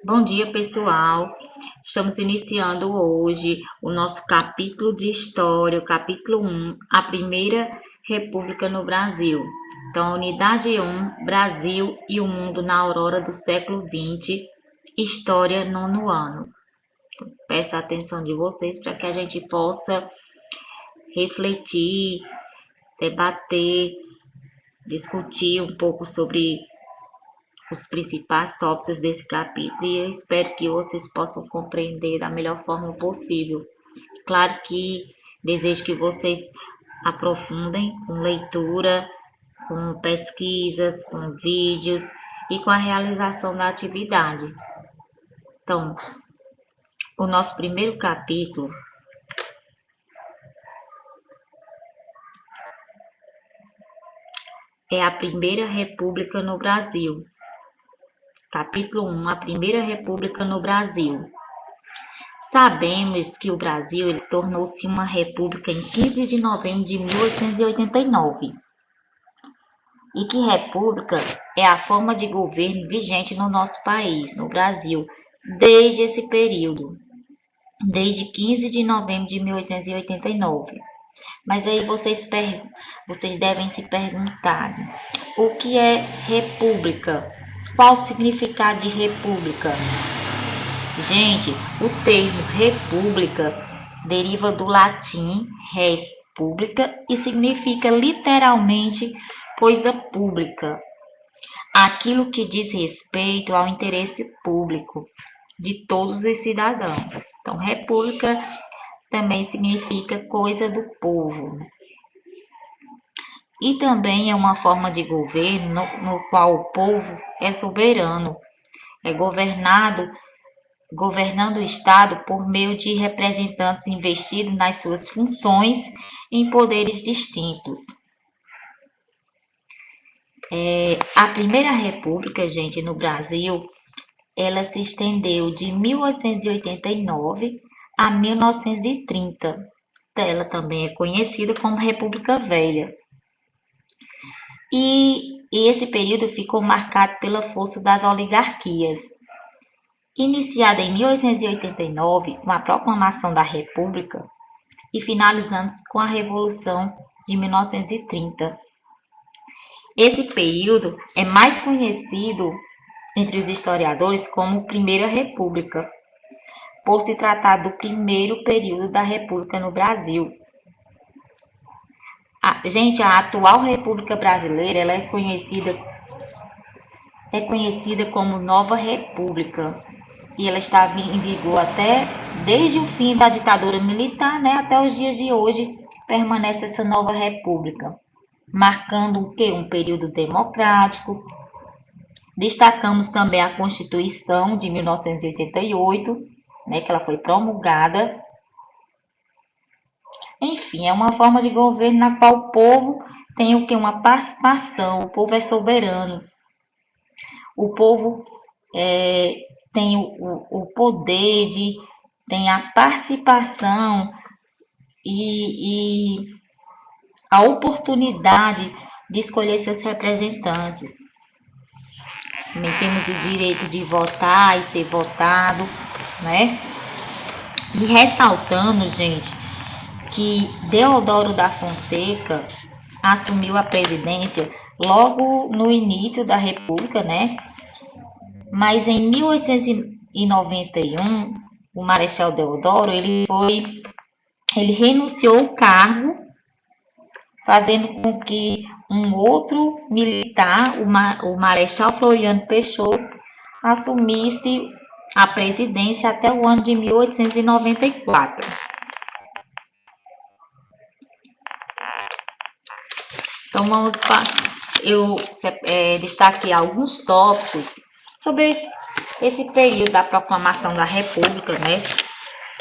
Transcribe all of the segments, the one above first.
Bom dia, pessoal. Estamos iniciando hoje o nosso capítulo de História, o capítulo 1, a Primeira República no Brasil. Então, unidade 1, Brasil e o mundo na aurora do século XX, História, nono ano. Peço a atenção de vocês para que a gente possa refletir, debater, discutir um pouco sobre os principais tópicos desse capítulo e eu espero que vocês possam compreender da melhor forma possível. Claro que desejo que vocês aprofundem com leitura, com pesquisas, com vídeos e com a realização da atividade. Então, o nosso primeiro capítulo é a Primeira República no Brasil. Capítulo 1, a Primeira República no Brasil. Sabemos que o Brasil tornou-se uma república em 15 de novembro de 1889 e que república é a forma de governo vigente no nosso país, no Brasil, desde esse período, desde 15 de novembro de 1889. Mas aí vocês devem se perguntar, o que é república? Qual o significado de república? Gente, o termo república deriva do latim res publica e significa literalmente coisa pública, aquilo que diz respeito ao interesse público de todos os cidadãos. Então, república também significa coisa do povo. E também é uma forma de governo no qual o povo é soberano, é governando o Estado por meio de representantes investidos nas suas funções em poderes distintos. A Primeira República, gente, no Brasil, ela se estendeu de 1889 a 1930. Ela também é conhecida como República Velha. E esse período ficou marcado pela força das oligarquias. Iniciada em 1889 com a proclamação da República e finalizando com a Revolução de 1930. Esse período é mais conhecido entre os historiadores como Primeira República, por se tratar do primeiro período da República no Brasil. Gente, a atual República Brasileira ela é conhecida como Nova República e ela estava em vigor até desde o fim da ditadura militar, né, até os dias de hoje permanece essa nova república, marcando o que? Um período democrático. Destacamos também a Constituição de 1988, né, que ela foi promulgada. Enfim, é uma forma de governo na qual o povo tem o que? Uma participação, o povo é soberano. O povo tem o poder tem a participação e a oportunidade de escolher seus representantes. Também temos o direito de votar e ser votado, né? E ressaltamos, gente, que Deodoro da Fonseca assumiu a presidência logo no início da República, né? Mas em 1891, o Marechal Deodoro ele renunciou ao cargo, fazendo com que um outro militar, o Marechal Floriano Peixoto, assumisse a presidência até o ano de 1894. Então eu destaquei alguns tópicos sobre esse período da proclamação da República, né?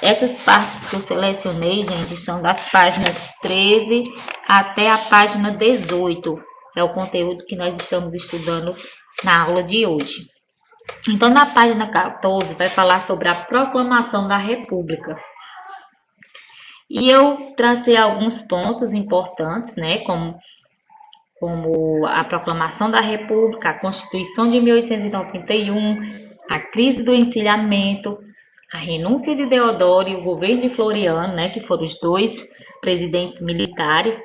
Essas partes que eu selecionei, gente, são das páginas 13 até a página 18. É o conteúdo que nós estamos estudando na aula de hoje. Então, na página 14, vai falar sobre a proclamação da República. E eu tracei alguns pontos importantes, né, como a proclamação da República, a Constituição de 1891, a crise do encilhamento, a renúncia de Deodoro e o governo de Floriano, né, que foram os dois presidentes militares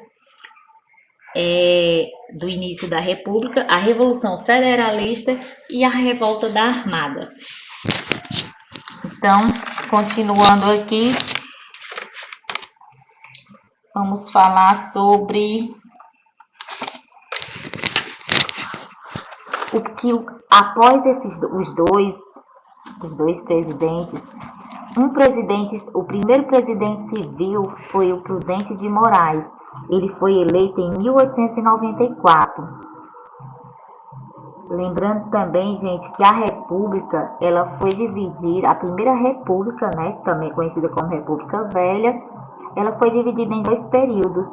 do início da República, a Revolução Federalista e a Revolta da Armada. Então, continuando aqui, vamos falar sobre o que após os dois presidentes, o primeiro presidente civil foi o Prudente de Moraes. Ele foi eleito em 1894. Lembrando também, gente, que a República, ela foi dividida, a primeira República, né, também conhecida como República Velha, ela foi dividida em dois períodos.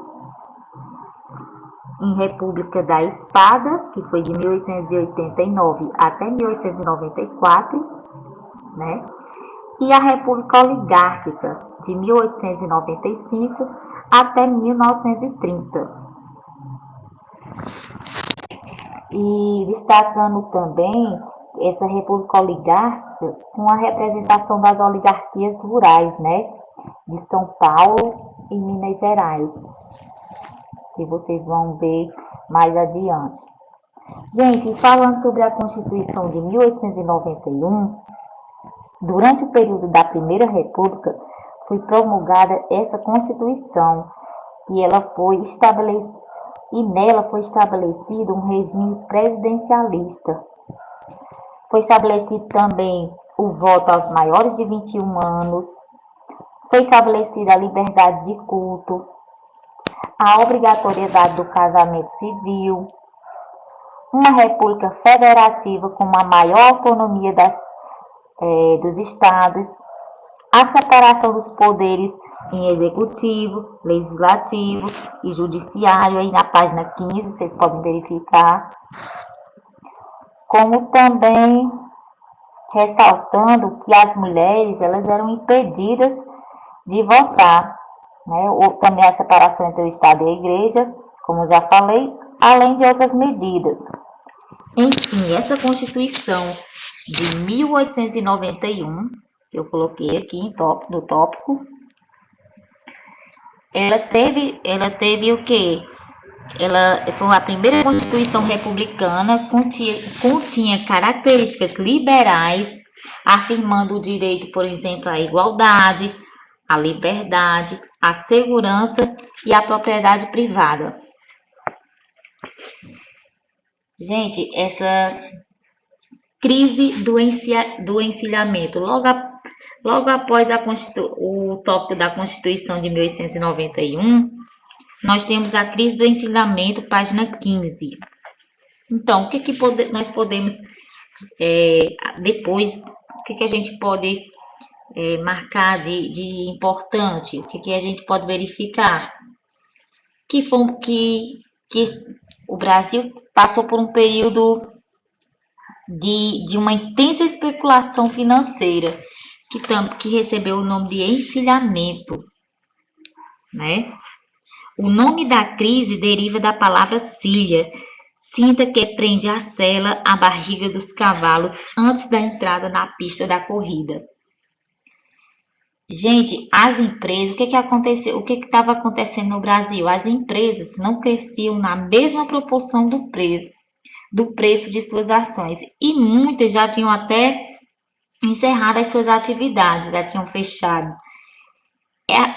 Em República da Espada, que foi de 1889 até 1894, né? E a República Oligárquica, de 1895 até 1930. E destacando também essa República Oligárquica com a representação das oligarquias rurais, né? De São Paulo e Minas Gerais, que vocês vão ver mais adiante. Gente, falando sobre a Constituição de 1891, durante o período da Primeira República, foi promulgada essa Constituição e nela foi estabelecido um regime presidencialista. Foi estabelecido também o voto aos maiores de 21 anos, foi estabelecida a liberdade de culto, a obrigatoriedade do casamento civil, uma república federativa com uma maior autonomia dos estados, a separação dos poderes em executivo, legislativo e judiciário, aí na página 15, vocês podem verificar, como também ressaltando que as mulheres elas eram impedidas de votar, né? Ou também a separação entre o Estado e a Igreja, como já falei, além de outras medidas. Enfim, essa Constituição de 1891, que eu coloquei aqui no tópico, ela teve o quê? Ela foi a primeira Constituição republicana, continha características liberais, afirmando o direito, por exemplo, à igualdade, à liberdade, à segurança e à propriedade privada. Gente, essa crise do encilhamento, logo após o tópico da Constituição de 1891, nós temos a crise do encilhamento, página 15. Então, o que nós podemos, depois, o que a gente pode marcar de importante? O que a gente pode verificar? Que o Brasil passou por um período de uma intensa especulação financeira, que recebeu o nome de encilhamento, né? O nome da crise deriva da palavra cilha, cinta que prende a sela à barriga dos cavalos antes da entrada na pista da corrida. Gente, as empresas, o que estava acontecendo no Brasil? As empresas não cresciam na mesma proporção do preço de suas ações, e muitas já tinham até encerrado as suas atividades, já tinham fechado.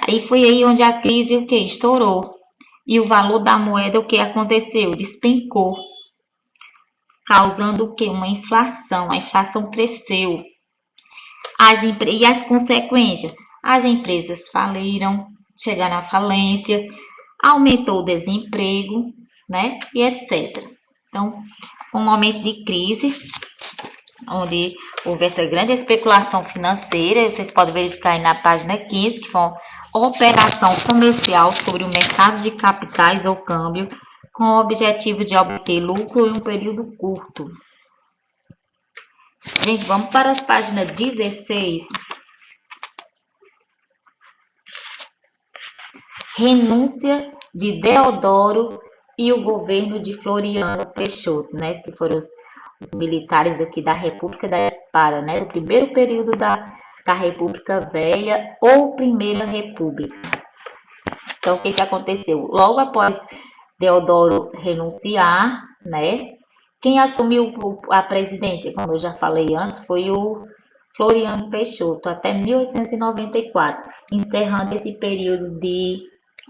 E foi aí onde a crise estourou. E o valor da moeda, o que aconteceu? Despencou, causando uma inflação. A inflação cresceu. E as consequências? As empresas faliram, chegaram à falência, aumentou o desemprego, né? E etc. Então, um momento de crise, onde houve essa grande especulação financeira, vocês podem verificar aí na página 15, que foi uma operação comercial sobre o mercado de capitais ou câmbio, com o objetivo de obter lucro em um período curto. Gente, vamos para a página 16. Renúncia de Deodoro e o governo de Floriano Peixoto, né? Que foram os militares aqui da República da Espada. para, né, o primeiro período da República Velha ou Primeira República. Então, o que aconteceu? Logo após Deodoro renunciar, né, quem assumiu a presidência, como eu já falei antes, foi o Floriano Peixoto, até 1894, encerrando esse período de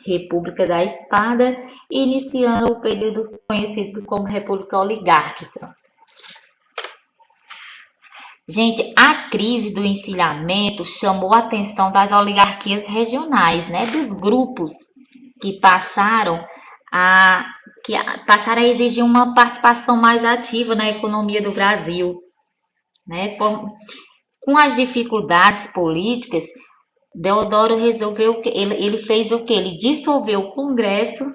República da Espada e iniciando o período conhecido como República Oligárquica. Gente, a crise do encilhamento chamou a atenção das oligarquias regionais, né, dos grupos que passaram a exigir uma participação mais ativa na economia do Brasil, né? Com as dificuldades políticas, Deodoro resolveu que ele fez o que? Ele dissolveu o Congresso,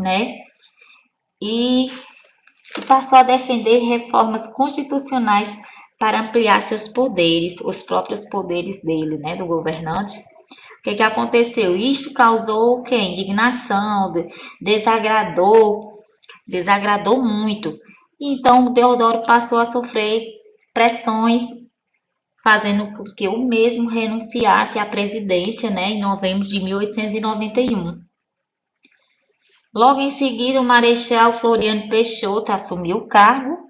né? E passou a defender reformas constitucionais para ampliar seus poderes, os próprios poderes dele, né, do governante. O que aconteceu? Isso causou o quê? Indignação, desagradou muito. Então, Deodoro passou a sofrer pressões, fazendo com que o mesmo renunciasse à presidência, né, em novembro de 1891. Logo em seguida, o Marechal Floriano Peixoto assumiu o cargo,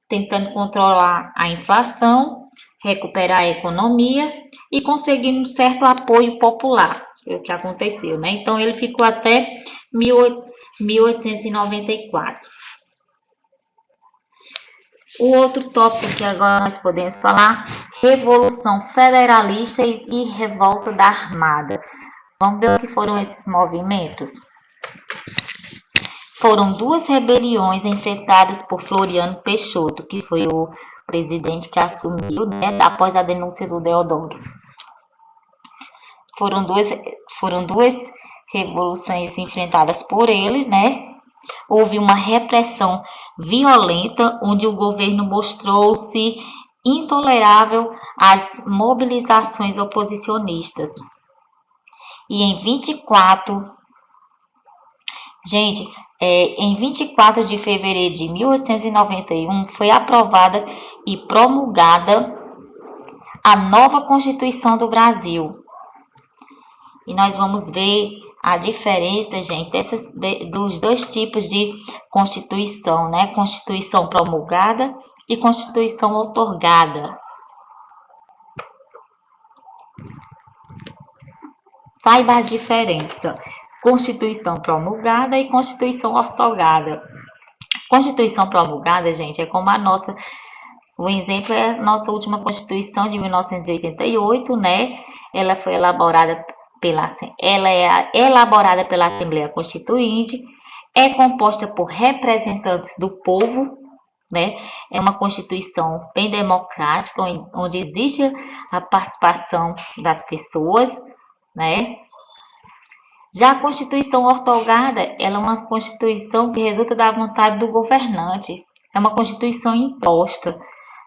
tentando controlar a inflação, recuperar a economia e conseguindo um certo apoio popular. Foi o que aconteceu, né? Então, ele ficou até 1894. O outro tópico que agora nós podemos falar, Revolução Federalista e Revolta da Armada. Vamos ver o que foram esses movimentos? Foram duas rebeliões enfrentadas por Floriano Peixoto, que foi o presidente que assumiu, né, após a denúncia do Deodoro. Foram duas revoluções enfrentadas por ele, né? Houve uma repressão violenta, onde o governo mostrou-se intolerável às mobilizações oposicionistas. E em 24 de fevereiro de 1891 foi aprovada e promulgada a nova Constituição do Brasil. E nós vamos ver a diferença, gente, dos dois tipos de Constituição, né? Constituição promulgada e Constituição outorgada. Saiba a diferença. Constituição promulgada e Constituição outorgada. Constituição promulgada, gente, é como a nossa. O exemplo é a nossa última Constituição de 1988, né? Ela foi elaborada pela Assembleia Constituinte, é composta por representantes do povo, né? É uma Constituição bem democrática, onde existe a participação das pessoas, né? Já a Constituição outorgada, ela é uma Constituição que resulta da vontade do governante. É uma Constituição imposta.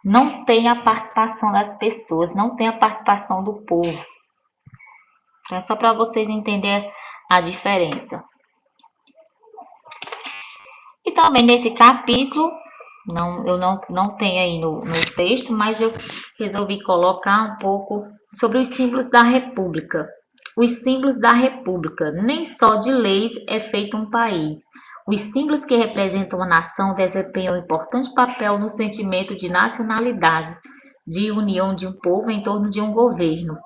Não tem a participação das pessoas, não tem a participação do povo. Então, é só para vocês entenderem a diferença. E também nesse capítulo, eu não tenho aí no texto, mas eu resolvi colocar um pouco sobre os símbolos da República. Os símbolos da República. Nem só de leis é feito um país. Os símbolos que representam a nação desempenham um importante papel no sentimento de nacionalidade, de união de um povo em torno de um governo.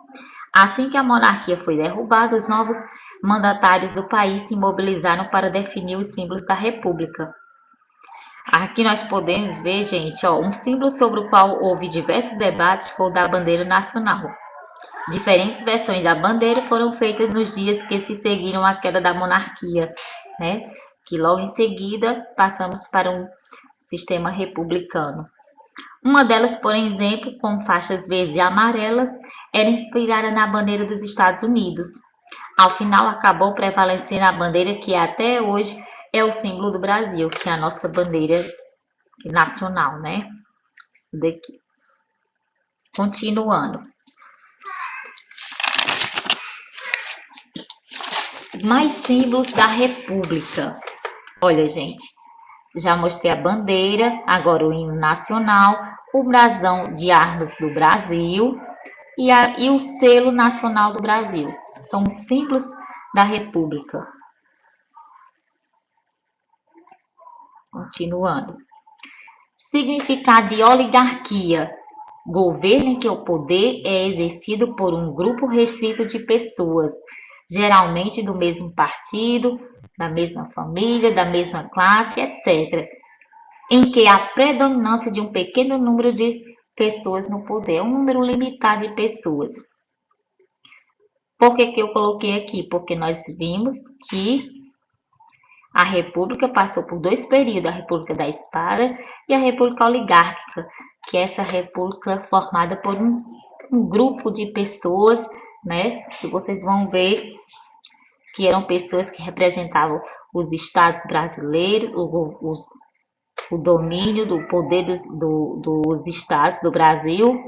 Assim que a monarquia foi derrubada, os novos mandatários do país se mobilizaram para definir os símbolos da República. Aqui nós podemos ver, gente, um símbolo sobre o qual houve diversos debates foi o da bandeira nacional. Diferentes versões da bandeira foram feitas nos dias que se seguiram à queda da monarquia, né? Que logo em seguida passamos para um sistema republicano. Uma delas, por exemplo, com faixas verdes e amarelas, era inspirada na bandeira dos Estados Unidos. Ao final, acabou prevalecendo a bandeira que até hoje é o símbolo do Brasil, que é a nossa bandeira nacional, né? Isso daqui. Continuando. Mais símbolos da República. Olha, gente, já mostrei a bandeira, agora o hino nacional. o brasão de armas do Brasil e o selo nacional do Brasil. São os símbolos da República. Continuando. Significado de oligarquia. Governo em que o poder é exercido por um grupo restrito de pessoas, geralmente do mesmo partido, da mesma família, da mesma classe, etc., em que há predominância de um pequeno número de pessoas no poder, um número limitado de pessoas. Por que eu coloquei aqui? Porque nós vimos que a República passou por dois períodos, a República da Espada e a República Oligárquica, que é essa república formada por um grupo de pessoas, né, que vocês vão ver que eram pessoas que representavam os estados brasileiros, o domínio do poder dos estados do Brasil.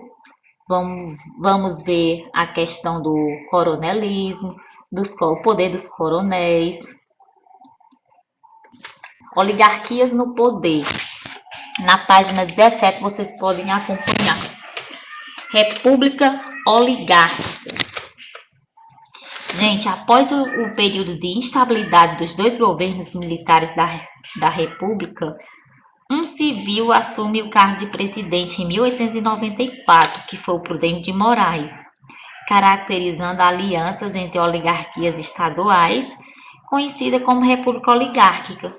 Vamos ver a questão do coronelismo, o poder dos coronéis. Oligarquias no poder. Na página 17 vocês podem acompanhar. República oligárquica. Gente, após o período de instabilidade dos dois governos militares da República, um civil assume o cargo de presidente em 1894, que foi o Prudente de Moraes, caracterizando alianças entre oligarquias estaduais, conhecida como República Oligárquica.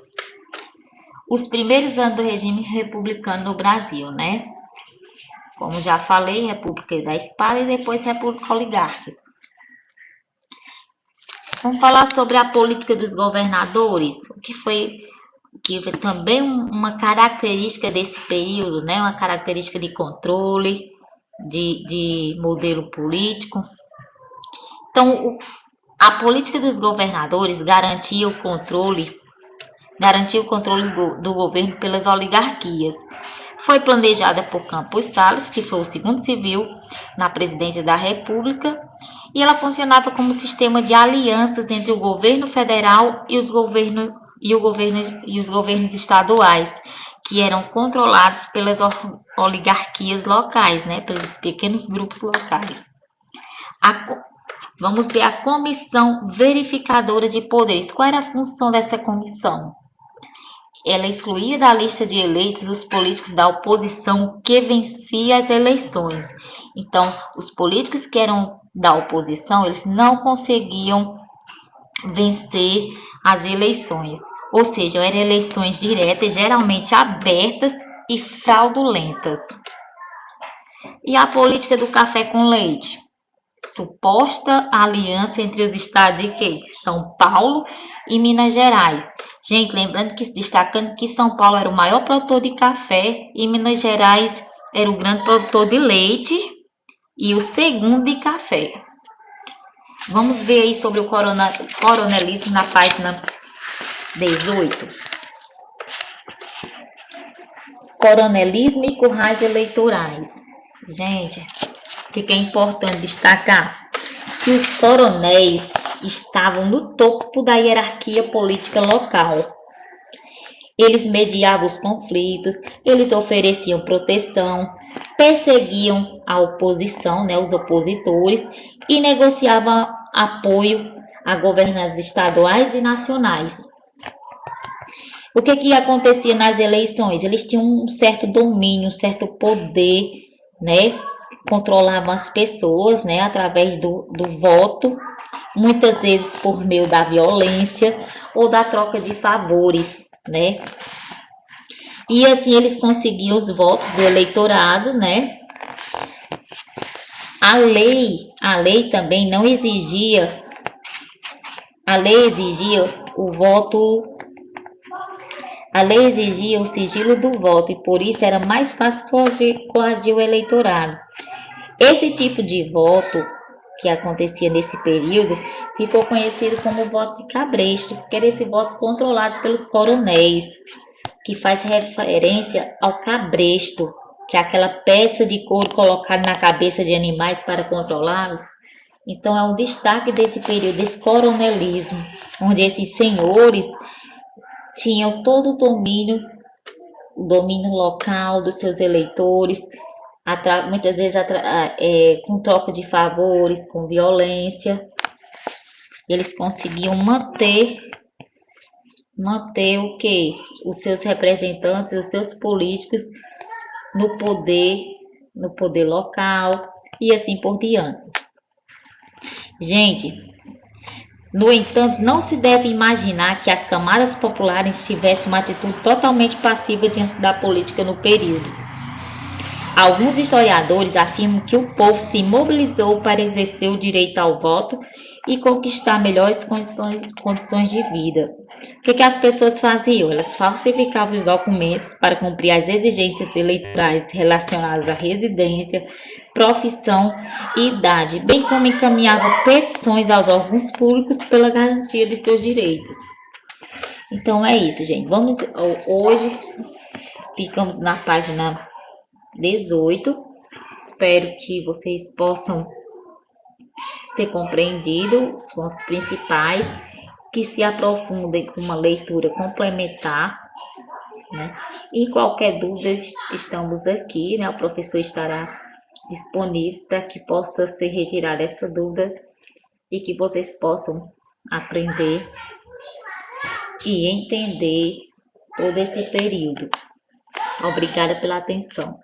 Os primeiros anos do regime republicano no Brasil, né? Como já falei, República da Espada e depois República Oligárquica. Vamos falar sobre a política dos governadores, que foi também uma característica desse período, né? Uma característica de controle, de modelo político. Então, a política dos governadores garantia o controle do governo pelas oligarquias. Foi planejada por Campos Salles, que foi o segundo civil na presidência da República, e ela funcionava como sistema de alianças entre o governo federal e os governos estaduais, que eram controlados pelas oligarquias locais, né, pelos pequenos grupos locais. Vamos ver a Comissão Verificadora de Poderes. Qual era a função dessa comissão? Ela excluía da lista de eleitos os políticos da oposição que venciam as eleições. Então, os políticos que eram da oposição, eles não conseguiam vencer as eleições. Ou seja, eram eleições diretas, geralmente abertas e fraudulentas. E a política do café com leite? Suposta aliança entre os estados de São Paulo e Minas Gerais. Gente, lembrando que, destacando que São Paulo era o maior produtor de café e Minas Gerais era o grande produtor de leite e o segundo de café. Vamos ver aí sobre o coronelismo na página 18. Coronelismo e currais eleitorais. Gente, o que é importante destacar? Que os coronéis estavam no topo da hierarquia política local. Eles mediavam os conflitos, eles ofereciam proteção, perseguiam a oposição, né, os opositores, e negociavam apoio a governantes estaduais e nacionais. O que acontecia nas eleições? Eles tinham um certo domínio, um certo poder, né? Controlavam as pessoas, né, através do voto, muitas vezes por meio da violência ou da troca de favores, né? E assim eles conseguiam os votos do eleitorado, né? A lei também não exigia, a lei exigia o voto, a lei exigia o sigilo do voto e por isso era mais fácil coagir o eleitorado. Esse tipo de voto que acontecia nesse período ficou conhecido como voto de cabresto, que era esse voto controlado pelos coronéis, que faz referência ao cabresto, que é aquela peça de couro colocada na cabeça de animais para controlá-los. Então é um destaque desse período, desse coronelismo, onde esses senhores tinham todo o domínio local dos seus eleitores, muitas vezes com troca de favores, com violência. Eles conseguiam manter o quê? Os seus representantes, os seus políticos no poder local e assim por diante. Gente, no entanto, não se deve imaginar que as camadas populares tivessem uma atitude totalmente passiva diante da política no período. Alguns historiadores afirmam que o povo se mobilizou para exercer o direito ao voto e conquistar melhores condições de vida. O que as pessoas faziam? Elas falsificavam os documentos para cumprir as exigências eleitorais relacionadas à residência, profissão e idade, bem como encaminhavam petições aos órgãos públicos pela garantia de seus direitos. Então é isso, gente. Hoje ficamos na página 18. Espero que vocês possam ter compreendido os pontos principais, que se aprofundem com uma leitura complementar, né? E qualquer dúvida, estamos aqui, né? O professor estará disponível para que possa ser retirada essa dúvida e que vocês possam aprender e entender todo esse período. Obrigada pela atenção.